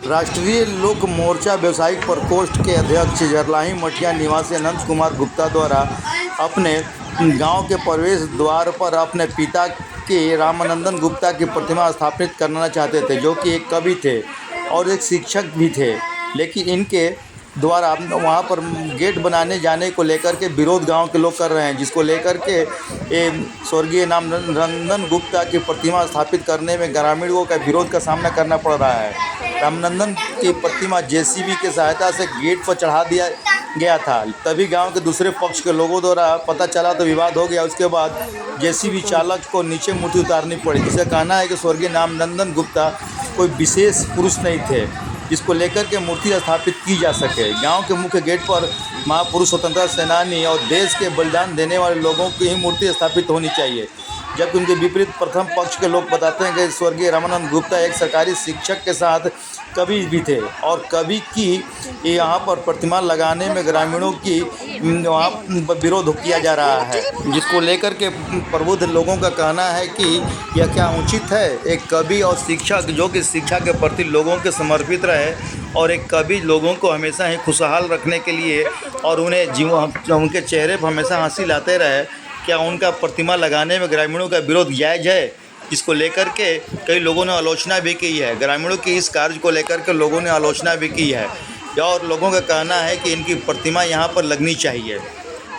राष्ट्रीय लोक मोर्चा व्यावसायिक प्रकोष्ठ के अध्यक्ष जरलाही मठिया निवासी अनंत कुमार गुप्ता द्वारा अपने गांव के प्रवेश द्वार पर अपने पिता के रामानंदन गुप्ता की प्रतिमा स्थापित करना चाहते थे, जो कि एक कवि थे और एक शिक्षक भी थे। लेकिन इनके द्वारा वहां पर गेट बनाने जाने को लेकर के विरोध गांव के लोग कर रहे हैं, जिसको लेकर के स्वर्गीय रामानंदन गुप्ता की प्रतिमा स्थापित करने में ग्रामीणों का विरोध का सामना करना पड़ रहा है। रामानंदन की प्रतिमा जेसीबी की सहायता से गेट पर चढ़ा दिया गया था। तभी गांव के दूसरे पक्ष के लोगों द्वारा पता चला तो विवाद हो गया। उसके बाद जेसीबी चालक को नीचे मूर्ति उतारनी पड़ी, जिसका कहना है कि स्वर्गीय रामानंदन गुप्ता कोई विशेष पुरुष नहीं थे जिसको लेकर के मूर्ति स्थापित की जा सके। गांव के मुख्य गेट पर महापुरुष, स्वतंत्रता सेनानी और देश के बलिदान देने वाले लोगों की ही मूर्ति स्थापित होनी चाहिए, जबकि उनके विपरीत प्रथम पक्ष के लोग बताते हैं कि स्वर्गीय रामानंद गुप्ता एक सरकारी शिक्षक के साथ कवि भी थे और कवि की यहाँ पर प्रतिमा लगाने में ग्रामीणों की वहाँ विरोध किया जा रहा है, जिसको लेकर के प्रबुद्ध लोगों का कहना है कि यह क्या उचित है। एक कवि और शिक्षक जो कि शिक्षा के प्रति लोगों के समर्पित रहे और एक कवि लोगों को हमेशा ही खुशहाल रखने के लिए और उन्हें उनके चेहरे पर हमेशा हंसी लाते रहे, क्या उनका प्रतिमा लगाने में ग्रामीणों का विरोध जायज़ है। इसको लेकर के कई लोगों ने आलोचना भी की है। ग्रामीणों की इस कार्य को लेकर के लोगों ने आलोचना भी की है और लोगों का कहना है कि इनकी प्रतिमा यहाँ पर लगनी चाहिए,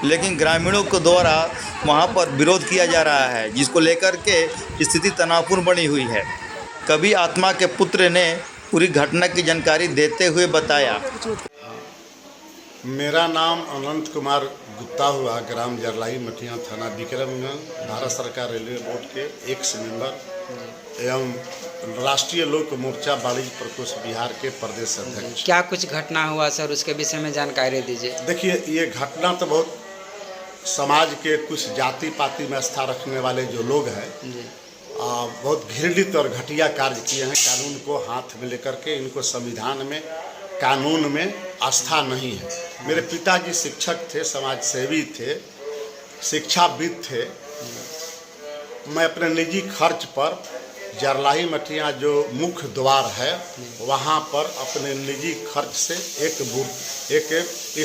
लेकिन ग्रामीणों के द्वारा वहाँ पर विरोध किया जा रहा है, जिसको लेकर के स्थिति तनावपूर्ण बनी हुई है। कवि आत्मा के पुत्र ने पूरी घटना की जानकारी देते हुए बताया। मेरा नाम अनंत कुमार गुप्ता हुआ, ग्राम जरलाही मठिया, थाना विक्रमगंज, भारत सरकार रेलवे बोर्ड के एक्स मेंबर एवं राष्ट्रीय लोक मोर्चा वाणिज्य प्रकोष्ठ बिहार के प्रदेश अध्यक्ष। क्या कुछ घटना हुआ सर, उसके विषय में जानकारी दीजिए। देखिए, ये घटना तो बहुत समाज के कुछ जाति पाति में आस्था रखने वाले जो लोग हैं बहुत घृणित और घटिया कार्य किए हैं। कानून को हाथ में लेकर के इनको संविधान में, कानून में आस्था नहीं है। मेरे पिताजी शिक्षक थे, समाज सेवी थे, शिक्षाविद थे। मैं अपने निजी खर्च पर जरलाही मठिया जो मुख्य द्वार है वहाँ पर अपने निजी खर्च से एक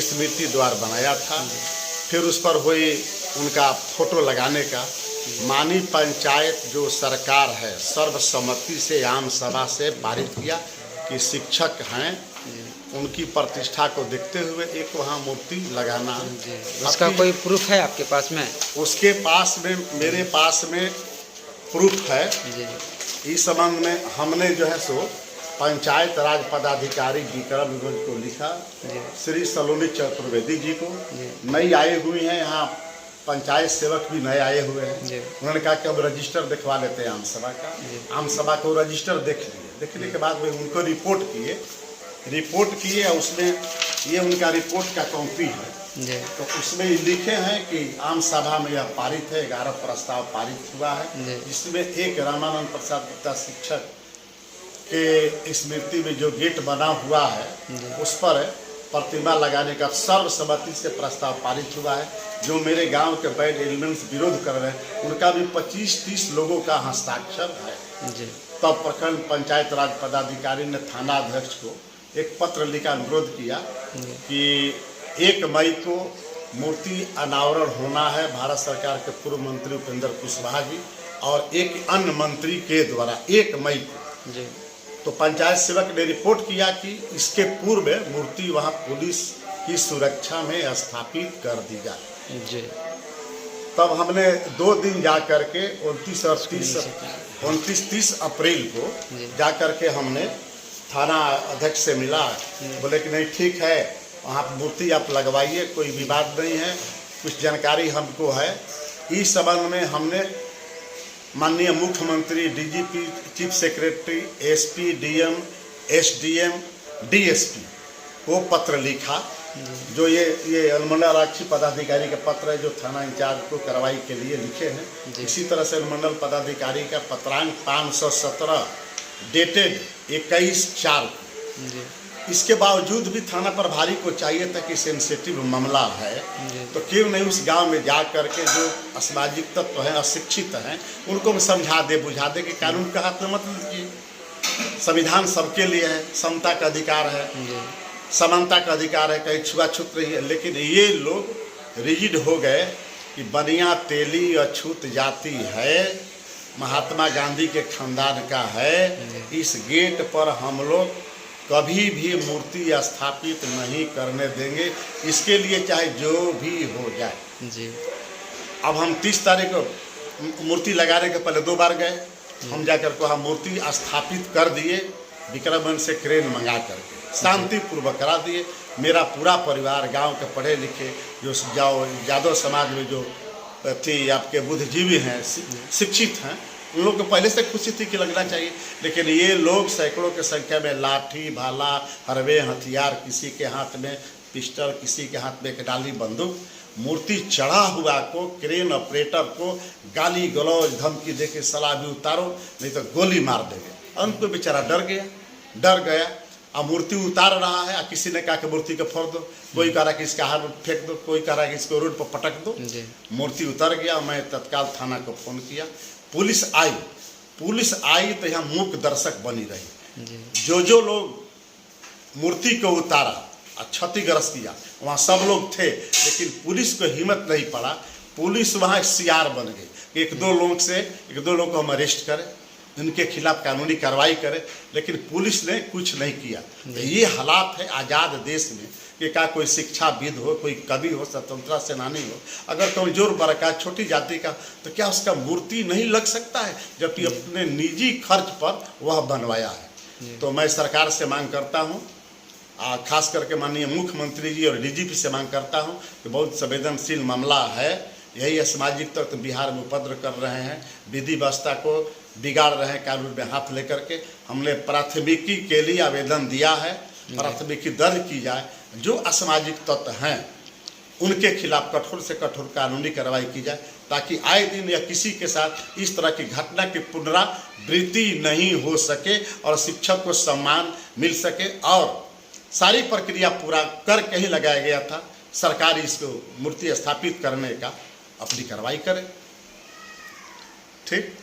स्मृति द्वार बनाया था। फिर उस पर हुई उनका फोटो लगाने का मानी पंचायत जो सरकार है सर्वसम्मति से आम सभा से पारित किया कि शिक्षक हैं, उनकी प्रतिष्ठा को देखते हुए एक वहाँ मूर्ति लगाना। उसका कोई प्रूफ है आपके पास में? उसके पास में, मेरे पास में प्रूफ है। इस संबंध में हमने जो है सो पंचायत राज पदाधिकारी विक्रमगंज को लिखा, श्री सलोनी चतुर्वेदी जी को। नई आए हुई हैं यहाँ, पंचायत सेवक भी नए आए हुए हैं। उन्होंने कहा कि अब रजिस्टर दिखवा लेते हैं आम सभा का। आम सभा को रजिस्टर देख लिए, देखने के बाद वे उनको रिपोर्ट किए और उसमें ये उनका रिपोर्ट का कॉपी है। तो उसमें लिखे हैं कि आम सभा में यह पारित है, 11 प्रस्ताव पारित हुआ है, जिसमें एक रामानंद प्रसाद गुप्ता शिक्षक के स्मृति में जो गेट बना हुआ है उस पर प्रतिमा लगाने का सर्वसम्मति से प्रस्ताव पारित हुआ है। जो मेरे गांव के बैड एलिमेंट्स विरोध कर रहे हैं उनका भी 25-30 लोगों का हस्ताक्षर है। तब प्रखंड पंचायत राज पदाधिकारी ने थाना अध्यक्ष को एक पत्र लिखा, अनुरोध किया कि 1 मई को मूर्ति अनावरण होना है भारत सरकार के पूर्व मंत्री उपेंद्र कुशवाहा जी और एक अन्य मंत्री के द्वारा 1 मई को। तो पंचायत सेवक ने रिपोर्ट किया कि इसके पूर्व मूर्ति वहाँ पुलिस की सुरक्षा में स्थापित कर दी जाए। तब हमने 2 दिन जा करके 29-30 अप्रैल को जा करके हमने थाना अध्यक्ष से मिला। बोले कि नहीं ठीक है, वहाँ मूर्ति आप लगवाइए, कोई विवाद नहीं है, कुछ जानकारी हमको है। इस संबंध में हमने माननीय मुख्यमंत्री, DGP, chief secretary, SP, DM, SDM, DSP को पत्र लिखा। जो ये अनुमंडल आरक्षी पदाधिकारी का पत्र है जो थाना इंचार्ज को कार्रवाई के लिए लिखे हैं। इसी तरह से अनुमंडल पदाधिकारी का पत्रांक 517 डेटेड 21/4। इसके बावजूद भी थाना प्रभारी को चाहिए था कि सेंसिटिव मामला है तो क्यों नहीं उस गांव में जा करके जो असामाजिक तत्व हैं, अशिक्षित हैं, उनको समझा दे, बुझा दे कि कानून का हाथ में मत लीजिए। संविधान सबके लिए है, समता का अधिकार है, जी समानता का अधिकार है, कहीं छुआछूत नहीं है। लेकिन ये लोग रिजिड हो गए कि बनिया तेली अछूत जाति है, महात्मा गांधी के खानदान का है, इस गेट पर हम लोग कभी भी मूर्ति स्थापित नहीं करने देंगे, इसके लिए चाहे जो भी हो जाए। जी अब हम 30 तारीख को मूर्ति लगाने के पहले 2 बार गए, हम जाकर को हम मूर्ति स्थापित कर दिए, विक्रमगंज से क्रेन मंगा करके शांतिपूर्वक करा दिए। मेरा पूरा परिवार गांव के पढ़े लिखे जो यादव समाज में जो थी, आपके बुद्धिजीवी हैं, शिक्षित हैं, उन लोग को पहले से खुशी थी कि लगना चाहिए। लेकिन ये लोग सैकड़ों की संख्या में लाठी भाला हरवे हथियार, किसी के हाथ में पिस्टल, किसी के हाथ में एक डाली बंदूक, मूर्ति चढ़ा हुआ को, क्रेन ऑपरेटर को गाली गलौज धमकी देके सलाह भी उतारो नहीं तो गोली मार देंगे। अंत में बेचारा डर गया। अब मूर्ति उतार रहा है, किसी ने कहा कि मूर्ति को फोड़ दो, कोई कह रहा कि इसका हाथ फेंक दो, कोई कह रहा कि इसको रोड पर पटक दो। मूर्ति उतर गया। मैं तत्काल थाना को फ़ोन किया, पुलिस आई तो यहाँ मूक दर्शक बनी रही। जो लोग मूर्ति को उतारा और क्षतिग्रस्त किया वहाँ सब लोग थे, लेकिन पुलिस को हिम्मत नहीं पड़ा। पुलिस वहाँ CR बन गई कि एक दो लोग को हम अरेस्ट करें, उनके खिलाफ कानूनी कार्रवाई करें, लेकिन पुलिस ने कुछ नहीं किया। तो ये हालात है आज़ाद देश में कि क्या कोई शिक्षाविद हो, कोई कवि हो, स्वतंत्रता सेनानी हो, अगर कमजोर वर्ग का, छोटी जाति का, तो क्या उसका मूर्ति नहीं लग सकता है, जबकि अपने निजी खर्च पर वह बनवाया है। तो मैं सरकार से मांग करता हूँ, खास करके माननीय मुख्यमंत्री जी और DGP से मांग करता हूँ कि बहुत संवेदनशील मामला है। यही असामाजिक तत्व बिहार में उपद्रव कर रहे हैं, विधि व्यवस्था को बिगाड़ रहे हैं कानून में हाथ लेकर के। हमने प्राथमिकी के लिए आवेदन दिया है, प्राथमिकी दर्ज की जाए, जो असामाजिक तत्व हैं उनके खिलाफ कठोर से कठोर कानूनी कार्रवाई की जाए, ताकि आए दिन या किसी के साथ इस तरह की घटना की पुनरावृत्ति नहीं हो सके और शिक्षक को सम्मान मिल सके। और सारी प्रक्रिया पूरा करके ही लगाया गया था, सरकार इसको मूर्ति स्थापित करने का अपनी कार्रवाई करे। ठीक।